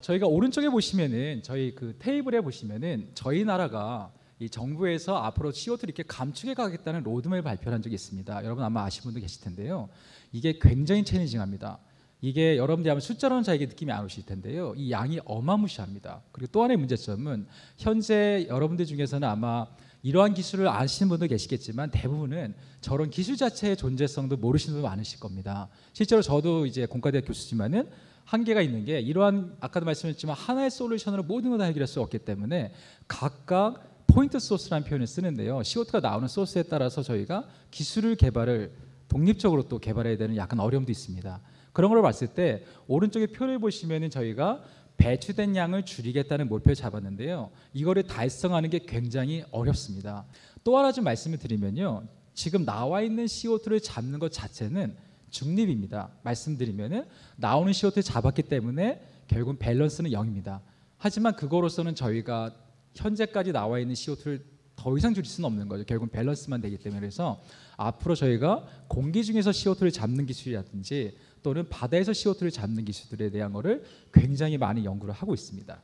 저희가 오른쪽에 보시면은 저희 그 테이블에 보시면은 저희 나라가 이 정부에서 앞으로 CO2를 이렇게 감축해 가겠다는 로드맵을 발표한 적이 있습니다. 여러분 아마 아시는 분도 계실 텐데요. 이게 굉장히 챌린징합니다. 이게 여러분들이 아마 숫자로는 잘 느낌이 안 오실 텐데요. 이 양이 어마무시합니다. 그리고 또 하나의 문제점은 현재 여러분들 중에서는 아마 이러한 기술을 아시는 분도 계시겠지만 대부분은 저런 기술 자체의 존재성도 모르시는 분도 많으실 겁니다. 실제로 저도 이제 공과대학 교수지만은 한계가 있는 게 이러한 아까도 말씀드렸지만 하나의 솔루션으로 모든 걸 다 해결할 수 없기 때문에 각각 포인트 소스라는 표현을 쓰는데요. CO2가 나오는 소스에 따라서 저희가 기술을 개발을 독립적으로 또 개발해야 되는 약간 어려움도 있습니다. 그런 걸 봤을 때 오른쪽에 표를 보시면은 저희가 배출된 양을 줄이겠다는 목표를 잡았는데요. 이거를 달성하는 게 굉장히 어렵습니다. 또 하나 좀 말씀을 드리면요. 지금 나와 있는 CO2를 잡는 것 자체는 중립입니다. 말씀드리면은 나오는 CO2를 잡았기 때문에 결국 밸런스는 0입니다. 하지만 그거로서는 저희가 현재까지 나와 있는 CO2를 더 이상 줄일 수는 없는 거죠. 결국 밸런스만 되기 때문에. 그래서 앞으로 저희가 공기 중에서 CO2를 잡는 기술이라든지 또는 바다에서 CO2를 잡는 기술들에 대한 거를 굉장히 많이 연구를 하고 있습니다.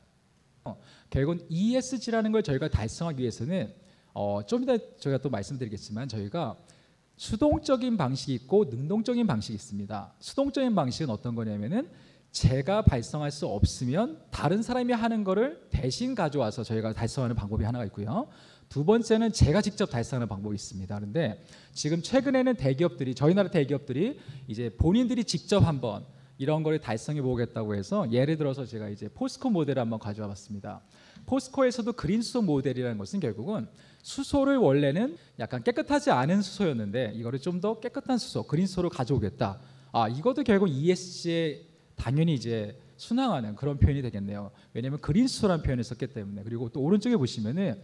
결국은 ESG라는 걸 저희가 달성하기 위해서는 좀 이따 저희가 또 말씀드리겠지만 저희가 수동적인 방식이 있고 능동적인 방식이 있습니다. 수동적인 방식은 어떤 거냐면은 제가 발생할 수 없으면 다른 사람이 하는 거를 대신 가져와서 저희가 달성하는 방법이 하나가 있고요. 두 번째는 제가 직접 달성하는 방법이 있습니다. 그런데 지금 최근에는 대기업들이 저희 나라 대기업들이 이제 본인들이 직접 한번 이런 거를 달성해 보겠다고 해서 예를 들어서 제가 이제 포스코 모델을 한번 가져와 봤습니다. 포스코에서도 그린 수소 모델이라는 것은 결국은 수소를 원래는 약간 깨끗하지 않은 수소였는데 이거를 좀 더 깨끗한 수소, 그린 수소로 가져오겠다. 이것도 결국 ESG에 당연히 이제 순항하는 그런 표현이 되겠네요. 왜냐하면 그린 수소라는 표현을 썼기 때문에. 그리고 또 오른쪽에 보시면은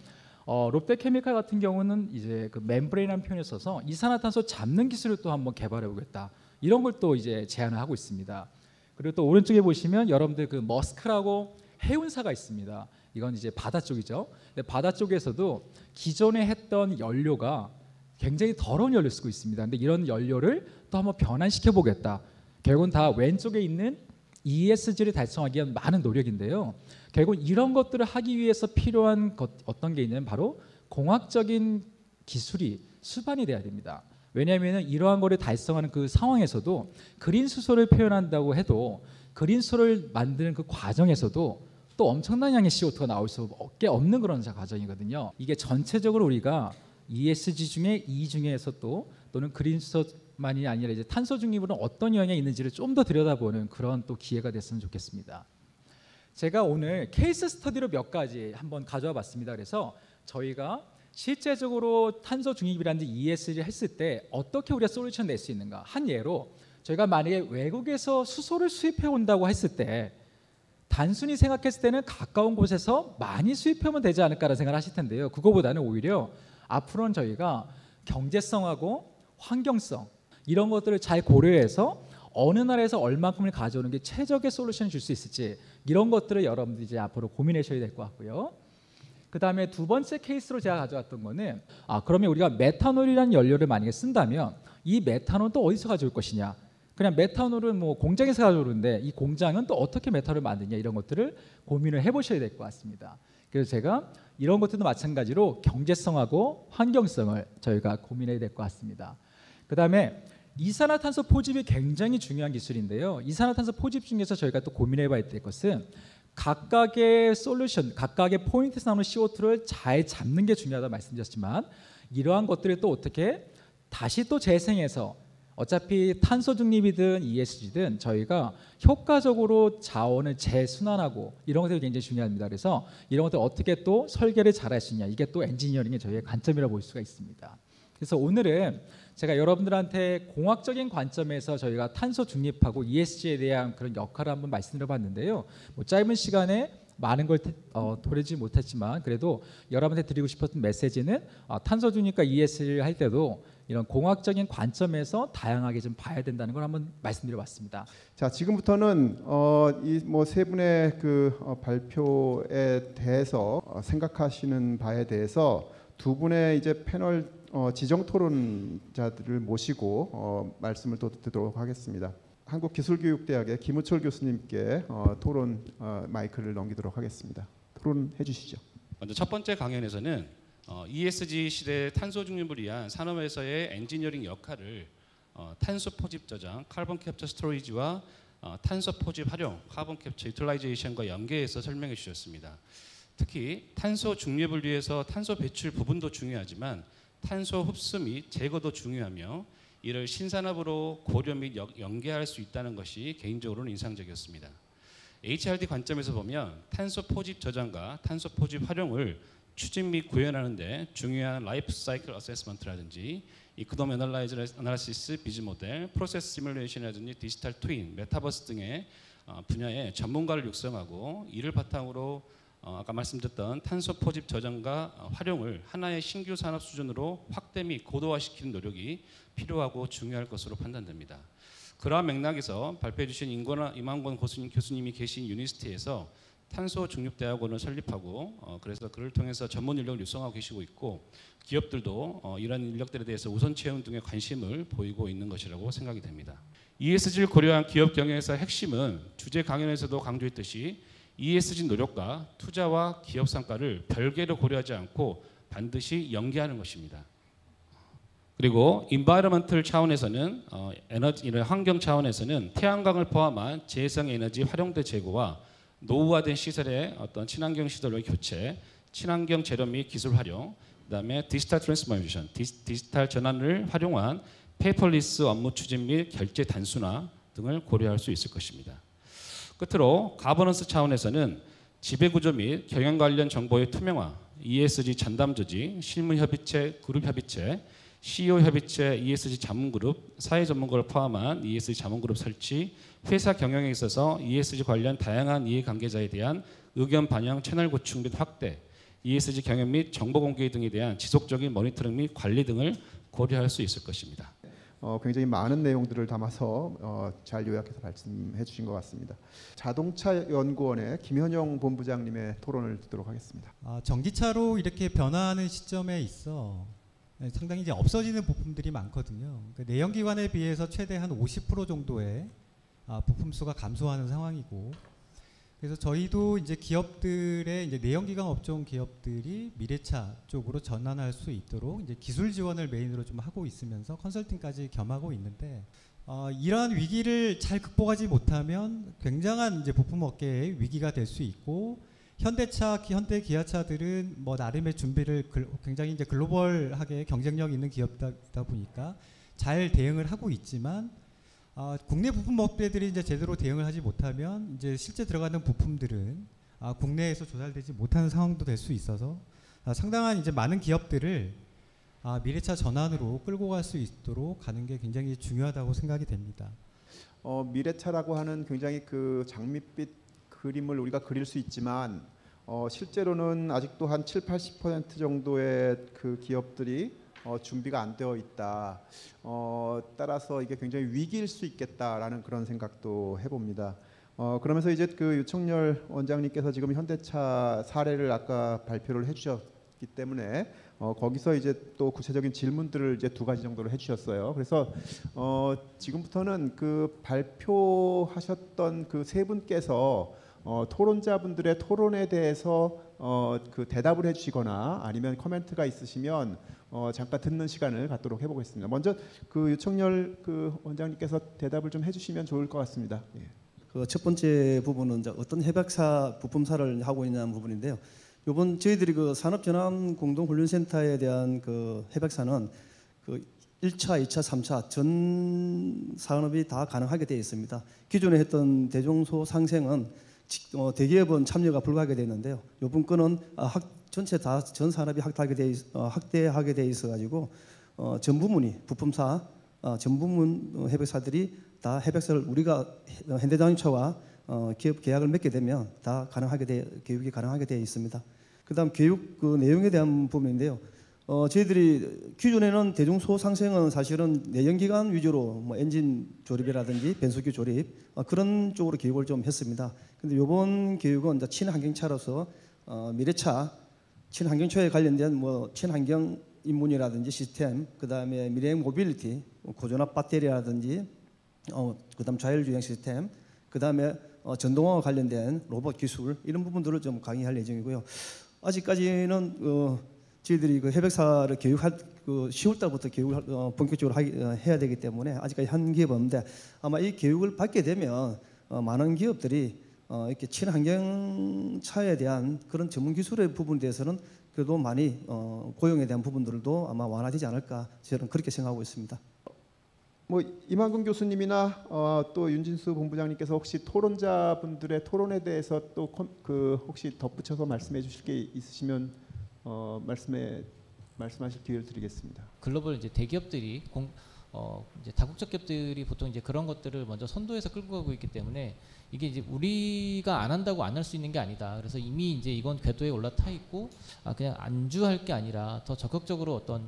롯데케미칼 같은 경우는 이제 그 멤브레인이라는 표현을 써서 이산화탄소 잡는 기술을 또 한번 개발해 보겠다. 이런 걸 또 이제 제안을 하고 있습니다. 그리고 또 오른쪽에 보시면 여러분들 그 머스크라고 해운사가 있습니다. 이건 이제 바다 쪽이죠. 근데 바다 쪽에서도 기존에 했던 연료가 굉장히 더러운 연료를 쓰고 있습니다. 근데 이런 연료를 또 한번 변환시켜 보겠다. 결국은 다 왼쪽에 있는 ESG를 달성하기 위한 많은 노력인데요. 결국 이런 것들을 하기 위해서 필요한 어떤 게 있냐면 바로 공학적인 기술이 수반이 돼야 됩니다. 왜냐하면 이러한 거를 달성하는 그 상황에서도 그린 수소를 표현한다고 해도 그린 수소를 만드는 그 과정에서도 또 엄청난 양의 CO2가 나올 수밖에 없는 그런 과정이거든요. 이게 전체적으로 우리가 ESG 중에 E 중에서 또는 그린 수소만이 아니라 이제 탄소 중립으로는 어떤 영향이 있는지를 좀 더 들여다보는 그런 또 기회가 됐으면 좋겠습니다. 제가 오늘 케이스 스터디로 몇 가지 한번 가져와 봤습니다. 그래서 저희가 실제적으로 탄소 중립이라든지 ESG를 했을 때 어떻게 우리가 솔루션 낼 수 있는가. 한 예로 저희가 만약에 외국에서 수소를 수입해 온다고 했을 때 단순히 생각했을 때는 가까운 곳에서 많이 수입하면 되지 않을까라는 생각을 하실 텐데요. 그거보다는 오히려 앞으로는 저희가 경제성하고 환경성 이런 것들을 잘 고려해서 어느 나라에서 얼마큼을 가져오는 게 최적의 솔루션을 줄 수 있을지 이런 것들을 여러분들이 이제 앞으로 고민하셔야 될 것 같고요. 그 다음에 두 번째 케이스로 제가 가져왔던 거는 그러면 우리가 메탄올이라는 연료를 만약에 쓴다면 이 메탄올은 또 어디서 가져올 것이냐. 그냥 메탄올은 뭐 공장에서 가져오는데 이 공장은 또 어떻게 메탄올을 만드냐 이런 것들을 고민을 해보셔야 될 것 같습니다. 그래서 제가 이런 것들도 마찬가지로 경제성하고 환경성을 저희가 고민해야 될 것 같습니다. 그 다음에 이산화탄소 포집이 굉장히 중요한 기술인데요. 이산화탄소 포집 중에서 저희가 또 고민해봐야 될 것은 각각의 솔루션, 각각의 포인트에서 나오는 CO2를 잘 잡는 게 중요하다고 말씀드렸지만 이러한 것들을 또 어떻게 다시 또 재생해서 어차피 탄소 중립이든 ESG든 저희가 효과적으로 자원을 재순환하고 이런 것들이 굉장히 중요합니다. 그래서 이런 것들 어떻게 또 설계를 잘할 수 있냐 이게 또 엔지니어링의 저희의 관점이라고 볼 수가 있습니다. 그래서 오늘은 제가 여러분들한테 공학적인 관점에서 저희가 탄소 중립하고 ESG에 대한 그런 역할을 한번 말씀드려봤는데요. 뭐 짧은 시간에 많은 걸 도래지 못했지만 그래도 여러분한테 드리고 싶었던 메시지는 탄소 중립과 ESG를 할 때도 이런 공학적인 관점에서 다양하게 좀 봐야 된다는 걸 한번 말씀드려봤습니다. 자, 지금부터는 이 뭐 세 분의 그 발표에 대해서 생각하시는 바에 대해서 두 분의 이제 패널 지정 토론자들을 모시고 말씀을 또 듣도록 하겠습니다. 한국기술교육대학의 김우철 교수님께 토론 마이크를 넘기도록 하겠습니다. 토론해 주시죠. 먼저 첫 번째 강연에서는 ESG 시대 탄소 중립을 위한 산업에서의 엔지니어링 역할을 탄소 포집 저장, 카본 캡처 스토리지와 탄소 포집 활용, 카본 캡처 유틸라이제이션과 연계해서 설명해 주셨습니다. 특히 탄소 중립을 위해서 탄소 배출 부분도 중요하지만 탄소 흡수 및 제거도 중요하며 이를 신산업으로 고려 및 연계할 수 있다는 것이 개인적으로는 인상적이었습니다. HRD 관점에서 보면 탄소 포집 저장과 탄소 포집 활용을 추진 및 구현하는 데 중요한 라이프 사이클 어세스먼트라든지 이코노미 애널라이시스, 비즈 모델, 프로세스 시뮬레이션이라든지 디지털 트윈, 메타버스 등의 분야의 전문가를 육성하고 이를 바탕으로 아까 말씀드렸던 탄소 포집 저장과 활용을 하나의 신규 산업 수준으로 확대 및 고도화시키는 노력이 필요하고 중요할 것으로 판단됩니다. 그러한 맥락에서 발표해 주신 임한권 교수님이 계신 유니스티에서 탄소 중립대학원을 설립하고 그래서 그를 통해서 전문 인력을 육성하고 계시고 있고 기업들도 이러한 인력들에 대해서 우선 채용 등의 관심을 보이고 있는 것이라고 생각이 됩니다. ESG를 고려한 기업 경영에서 핵심은 주제 강연에서도 강조했듯이 ESG 노력과 투자와 기업 성과를 별개로 고려하지 않고 반드시 연계하는 것입니다. 그리고 environmental 차원에서는 환경 차원에서는 태양광을 포함한 재생 에너지 활용대 제고와 노후화된 시설의 어떤 친환경 시설의 교체, 친환경 재료 및 기술 활용, 그다음에 디지털 트랜스포메이션, 디지털 전환을 활용한 페이퍼리스 업무 추진 및 결제 단순화 등을 고려할 수 있을 것입니다. 끝으로 가버넌스 차원에서는 지배구조 및 경영 관련 정보의 투명화, ESG 전담 조직, 실무 협의체, 그룹 협의체, CEO 협의체, ESG 자문그룹, 사회 전문가를 포함한 ESG 자문그룹 설치, 회사 경영에 있어서 ESG 관련 다양한 이해관계자에 대한 의견 반영 채널 구축 및 확대, ESG 경영 및 정보 공개 등에 대한 지속적인 모니터링 및 관리 등을 고려할 수 있을 것입니다. 굉장히 많은 내용들을 담아서 잘 요약해서 말씀해 주신 것 같습니다. 자동차연구원의 김현영 본부장님의 토론을 듣도록 하겠습니다. 전기차로 이렇게 변화하는 시점에 있어 상당히 이제 없어지는 부품들이 많거든요. 그러니까 내연기관에 비해서 최대 한 50% 정도의 부품 수가 감소하는 상황이고, 그래서 저희도 이제 기업들의 이제 내연기관 업종 기업들이 미래차 쪽으로 전환할 수 있도록 이제 기술 지원을 메인으로 좀 하고 있으면서 컨설팅까지 겸하고 있는데, 이러한 위기를 잘 극복하지 못하면 굉장한 이제 부품 업계의 위기가 될 수 있고, 현대 기아차들은 뭐 나름의 준비를 굉장히 이제 글로벌하게 경쟁력 있는 기업이다 보니까 잘 대응을 하고 있지만, 국내 부품 업체들이 이제 제대로 대응을 하지 못하면 이제 실제 들어가는 부품들은 국내에서 조달되지 못하는 상황도 될 수 있어서 상당한 이제 많은 기업들을 미래차 전환으로 끌고 갈 수 있도록 가는 게 굉장히 중요하다고 생각이 됩니다. 미래차라고 하는 굉장히 그 장밋빛 그림을 우리가 그릴 수 있지만 실제로는 아직도 한 70-80% 정도의 그 기업들이 준비가 안 되어 있다. 따라서 이게 굉장히 위기일 수 있겠다라는 그런 생각도 해봅니다. 그러면서 이제 그 유청열 원장님께서 지금 현대차 사례를 아까 발표를 해주셨기 때문에 거기서 이제 또 구체적인 질문들을 이제 2가지 정도로 해주셨어요. 그래서 지금부터는 그 발표하셨던 그 3분께서 토론자분들의 토론에 대해서 그 대답을 해주시거나 아니면 코멘트가 있으시면 잠깐 듣는 시간을 갖도록 해보겠습니다. 먼저 그 유청열 그 원장님께서 대답을 좀 해주시면 좋을 것 같습니다. 예. 그 첫 번째 부분은 이제 어떤 협약사 부품사를 하고 있냐는 부분인데요. 이번 저희들이 그 산업전환공동훈련센터에 대한 그 협약사는 그 1차, 2차, 3차 전 산업이 다 가능하게 되어 있습니다. 기존에 했던 대종소 상생은 대기업은 참여가 불가하게 되어 있는데요. 이번 건은 전체 다 전 산업이 확대하게 돼 있어 가지고 전 부문이 부품사 전 부문 협약사들이 다 협약서를 우리가 현대자동차와 기업 계약을 맺게 되면 다 교육이 가능하게 되어 있습니다. 그다음 교육 그 내용에 대한 부분인데요. 저희들이 기존에는 대중소 상생은 사실은 내연기관 위주로 뭐 엔진 조립이라든지 변속기 조립 그런 쪽으로 교육을 좀 했습니다. 근데 이번 교육은 이제 친환경차로서 미래차 친환경차에 관련된 뭐 친환경 입문이라든지 시스템, 그다음에 미래 모빌리티, 고전압 배터리라든지 그다음 자율주행 시스템, 그다음에 전동화와 관련된 로봇 기술 이런 부분들을 좀 강의할 예정이고요. 아직까지는 저희들이 그 협약사를 교육할 10월 달부터 교육을 본격적으로 해야 되기 때문에 아직까지 한 기업 없는데 아마 이 교육을 받게 되면 많은 기업들이 이렇게 친환경차에 대한 그런 전문 기술의 부분에 대해서는 그래도 많이 고용에 대한 부분들도 아마 완화되지 않을까 저는 그렇게 생각하고 있습니다. 뭐 임한근 교수님이나 또 윤진수 본부장님께서 혹시 토론자분들의 토론에 대해서 또 혹시 덧붙여서 말씀해 주실 게 있으시면 말씀하실 기회를 드리겠습니다. 글로벌 이제 대기업들이 이제 다국적 기업들이 보통 이제 그런 것들을 먼저 선도해서 끌고 가고 있기 때문에 이게 이제 우리가 안 한다고 안 할 수 있는 게 아니다. 그래서 이미 이제 이건 궤도에 올라타 있고 그냥 안주할 게 아니라 더 적극적으로 더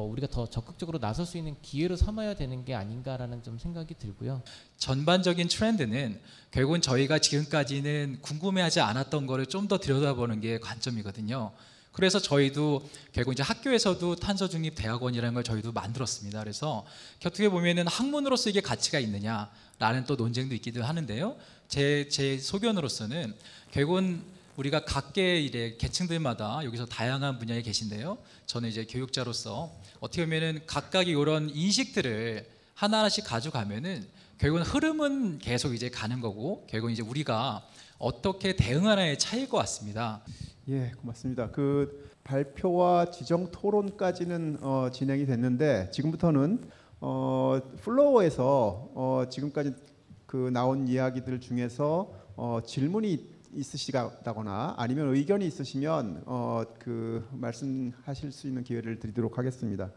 우리가 더 적극적으로 나설 수 있는 기회로 삼아야 되는 게 아닌가라는 좀 생각이 들고요. 전반적인 트렌드는 결국은 저희가 지금까지는 궁금해하지 않았던 거를 좀 더 들여다보는 게 관점이거든요. 그래서 저희도 결국 이제 학교에서도 탄소 중립 대학원이라는 걸 저희도 만들었습니다. 그래서 어떻게 보면은 학문으로서 이게 가치가 있느냐라는 또 논쟁도 있기도 하는데요. 제 소견으로서는 결국은 우리가 각계의 계층들마다 여기서 다양한 분야에 계신데요. 저는 이제 교육자로서 어떻게 보면은 각각의 이런 인식들을 하나하나씩 가져가면은 결국은 흐름은 계속 이제 가는 거고 결국은 이제 우리가 어떻게 대응하느냐의 차이일 것 같습니다. 예, 고맙습니다. 그 발표와 지정 토론까지는 진행이 됐는데 지금부터는 플로어에서 지금까지 그 나온 이야기들 중에서 질문이 있으시다거나 아니면 의견이 있으시면 말씀하실 수 있는 기회를 드리도록 하겠습니다.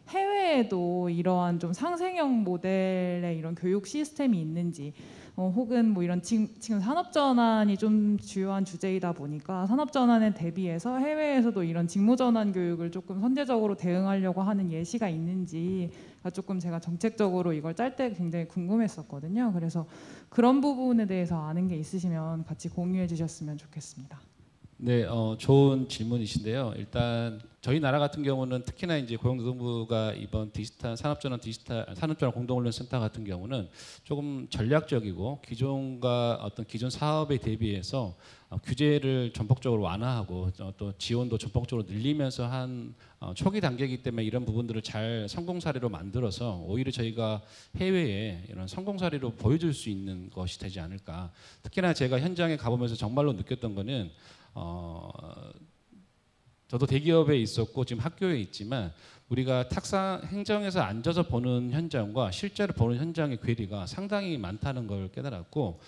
해외에도 이러한 좀 상생형 모델의 이런 교육 시스템이 있는지 혹은 뭐 이런 지금 산업전환이 좀 주요한 주제이다 보니까 산업전환에 대비해서 해외에서도 이런 직무전환 교육을 조금 선제적으로 대응하려고 하는 예시가 있는지 조금 제가 정책적으로 이걸 짤 때 굉장히 궁금했었거든요. 그래서 그런 부분에 대해서 아는 게 있으시면 같이 공유해 주셨으면 좋겠습니다. 네, 좋은 질문이신데요. 일단 저희 나라 같은 경우는 특히나 이제 고용노동부가 이번 산업전환 공동훈련센터 같은 경우는 조금 전략적이고 기존과 기존 사업에 대비해서 규제를 전폭적으로 완화하고 또 지원도 전폭적으로 늘리면서 한 초기 단계이기 때문에 이런 부분들을 잘 성공 사례로 만들어서 오히려 저희가 해외에 이런 성공 사례로 보여줄 수 있는 것이 되지 않을까. 특히나 제가 현장에 가보면서 정말로 느꼈던 거는 저도 대기업에 있었고 지금 학교에 있지만 우리가 행정에서 앉아서 보는 현장과 실제로 보는 현장의 괴리가 상당히 많다는 걸 깨달았고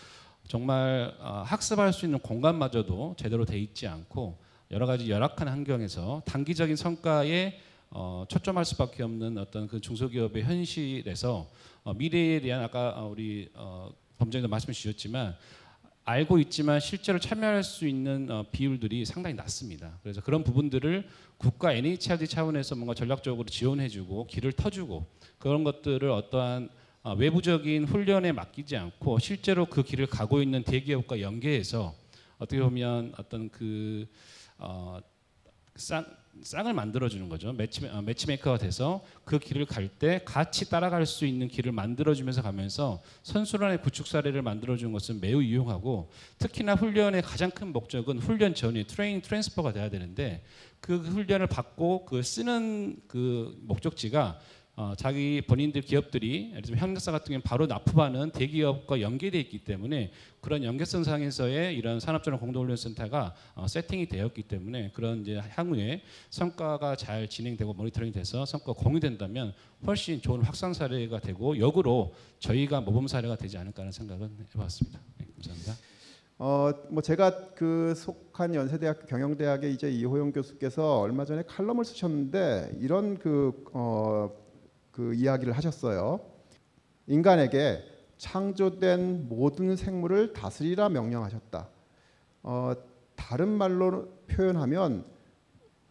정말 학습할 수 있는 공간마저도 제대로 돼 있지 않고 여러 가지 열악한 환경에서 단기적인 성과에 초점할 수밖에 없는 어떤 그 중소기업의 현실에서 미래에 대한 아까 우리 범장님도 말씀 주셨지만 알고 있지만 실제로 참여할 수 있는 비율들이 상당히 낮습니다. 그래서 그런 부분들을 국가 NHRD 차원에서 뭔가 전략적으로 지원해주고 길을 터주고 그런 것들을 어떠한 외부적인 훈련에 맡기지 않고 실제로 그 길을 가고 있는 대기업과 연계해서 어떻게 보면 어떤 그 쌍을 만들어주는 거죠. 매치메이커가 돼서 그 길을 갈 때 같이 따라갈 수 있는 길을 만들어주면서 가면서 선순환의 구축 사례를 만들어주는 것은 매우 유용하고 특히나 훈련의 가장 큰 목적은 훈련 전이 트레이닝 트랜스퍼가 돼야 되는데 그 훈련을 받고 그 쓰는 그 목적지가 자기 본인들 기업들이 예를 들면 현대사 같은 경우는 바로 납품하는 대기업과 연계되어 있기 때문에 그런 연계성상에서의 이런 산업전환 공동훈련센터가 세팅이 되었기 때문에 그런 이제 향후에 성과가 잘 진행되고 모니터링이 돼서 성과가 공유된다면 훨씬 좋은 확산 사례가 되고 역으로 저희가 모범 사례가 되지 않을까 하는 생각은 해봤습니다. 네, 감사합니다. 뭐 제가 그 속한 연세대학교 경영대학의 이제 이호영 교수께서 얼마 전에 칼럼을 쓰셨는데 이런 그 이야기를 하셨어요. 인간에게 창조된 모든 생물을 다스리라 명령하셨다. 다른 말로 표현하면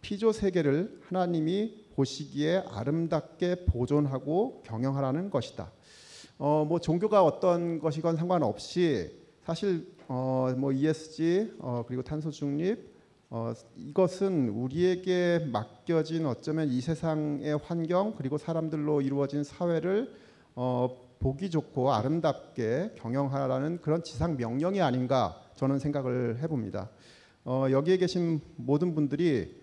피조 세계를 하나님이 보시기에 아름답게 보존하고 경영하라는 것이다. 뭐 종교가 어떤 것이건 상관없이 사실 뭐 ESG 그리고 탄소 중립 이것은 우리에게 맡겨진 어쩌면 이 세상의 환경 그리고 사람들로 이루어진 사회를 보기 좋고 아름답게 경영하라는 그런 지상 명령이 아닌가 저는 생각을 해봅니다. 여기에 계신 모든 분들이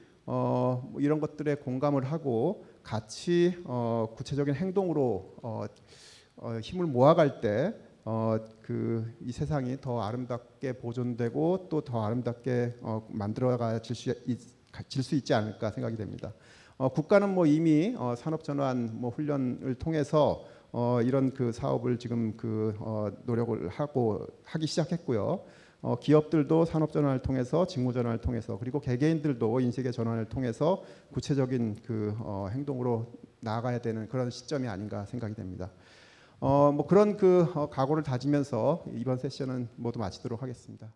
이런 것들에 공감을 하고 같이 구체적인 행동으로 힘을 모아갈 때 이 세상이 더 아름답게 보존되고 또 더 아름답게 만들어질 수 있지 않을까 생각이 됩니다. 국가는 뭐 이미 산업전환 훈련을 통해서 이런 그 사업을 지금 노력을 하기 시작했고요. 기업들도 산업전환을 통해서 직무전환을 통해서 그리고 개개인들도 인식의 전환을 통해서 구체적인 행동으로 나아가야 되는 그런 시점이 아닌가 생각이 됩니다. 그런 각오를 다지면서 이번 세션은 모두 마치도록 하겠습니다.